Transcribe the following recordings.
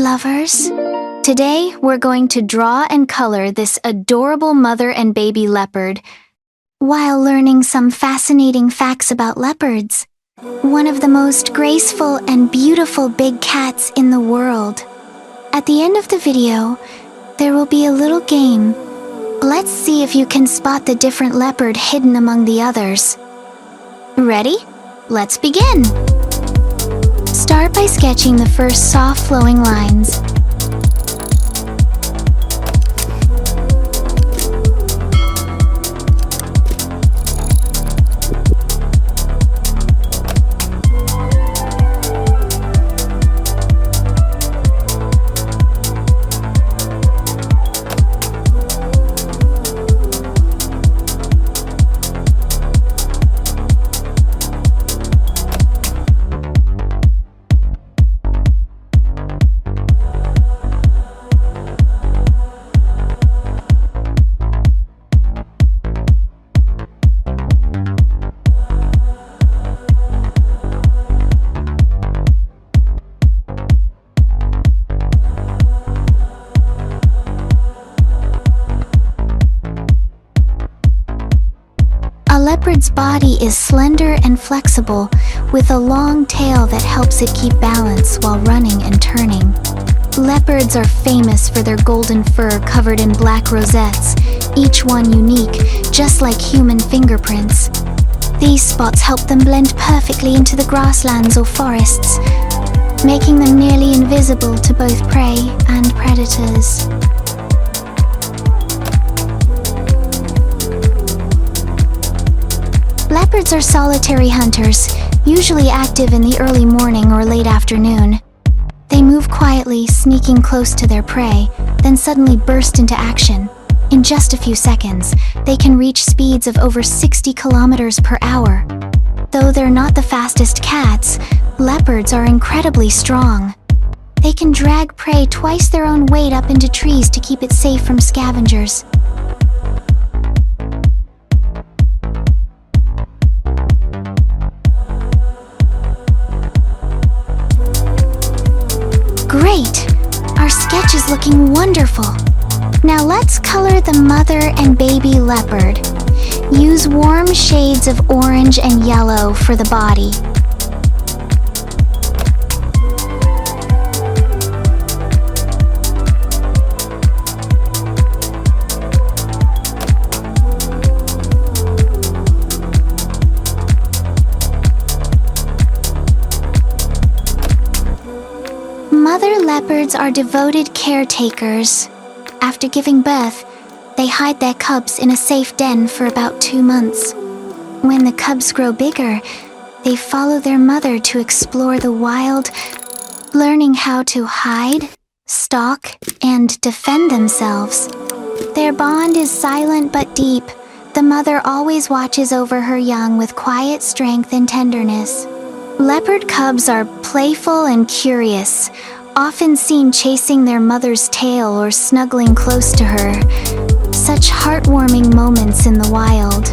lovers! Today, we're going to draw and color this adorable mother and baby leopard while learning some fascinating facts about leopards. One of the most graceful and beautiful big cats in the world. At the end of the video, there will be a little game. Let's see if you can spot the different leopard hidden among the others. Ready? Let's begin! Start by sketching the first soft flowing lines. A leopard's body is slender and flexible, with a long tail that helps it keep balance while running and turning. Leopards are famous for their golden fur covered in black rosettes, each one unique, just like human fingerprints. These spots help them blend perfectly into the grasslands or forests, making them nearly invisible to both prey and predators. Leopards are solitary hunters, usually active in the early morning or late afternoon. They move quietly, sneaking close to their prey, then suddenly burst into action. In just a few seconds, they can reach speeds of over 60 kilometers per hour. Though they're not the fastest cats, leopards are incredibly strong. They can drag prey twice their own weight up into trees to keep it safe from scavengers. Great! Our sketch is looking wonderful. Now let's color the mother and baby leopard. Use warm shades of orange and yellow for the body. Mother leopards are devoted caretakers. After giving birth, they hide their cubs in a safe den for about 2 months. When the cubs grow bigger, they follow their mother to explore the wild, learning how to hide, stalk, and defend themselves. Their bond is silent but deep. The mother always watches over her young with quiet strength and tenderness. Leopard cubs are playful and curious, often seen chasing their mother's tail or snuggling close to her. Such heartwarming moments in the wild.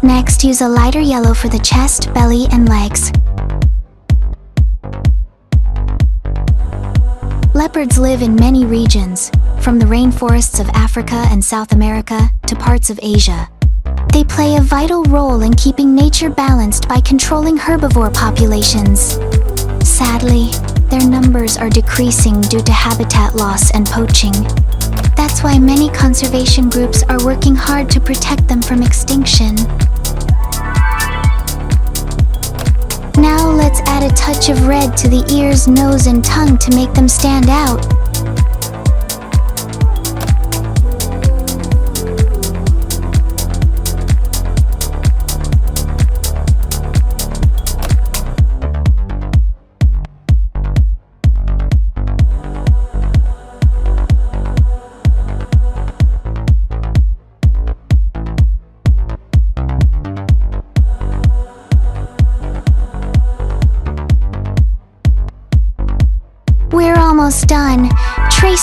Next, use a lighter yellow for the chest, belly, and legs. Leopards live in many regions, from the rainforests of Africa and South America to parts of Asia. They play a vital role in keeping nature balanced by controlling herbivore populations. Sadly, their numbers are decreasing due to habitat loss and poaching. That's why many conservation groups are working hard to protect them from extinction. Now let's add a touch of red to the ears, nose, and tongue to make them stand out.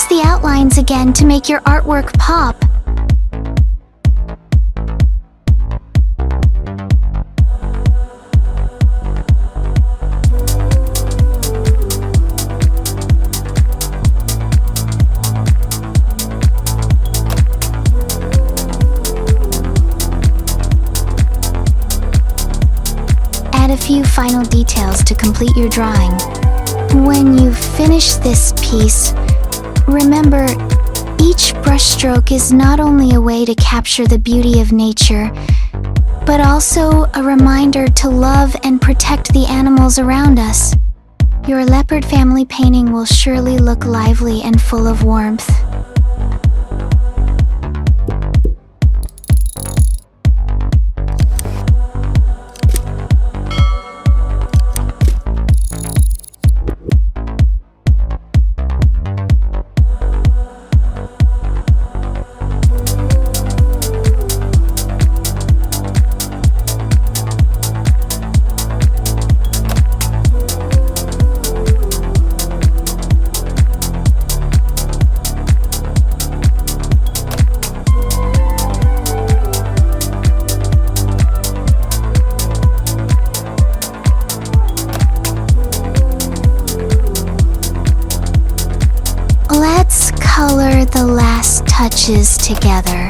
Press the outlines again to make your artwork pop. Add a few final details to complete your drawing. When you finish this piece, remember, each brushstroke is not only a way to capture the beauty of nature, but also a reminder to love and protect the animals around us. Your leopard family painting will surely look lively and full of warmth. Let's color the last touches together.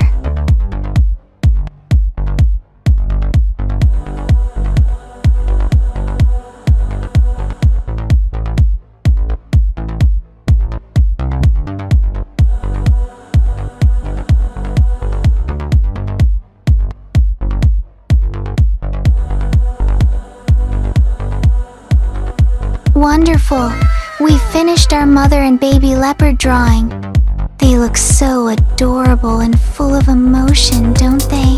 Wonderful! We finished our mother and baby leopard drawing. They look so adorable and full of emotion, don't they?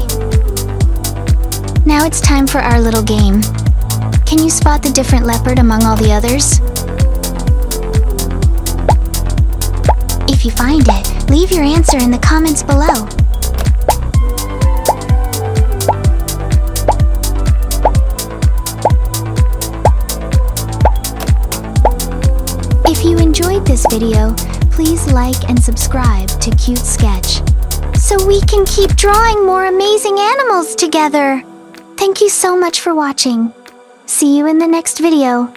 Now it's time for our little game. Can you spot the different leopard among all the others? If you find it, leave your answer in the comments below. If you enjoyed this video, please like and subscribe to Cute Sketch, so we can keep drawing more amazing animals together. Thank you so much for watching. See you in the next video.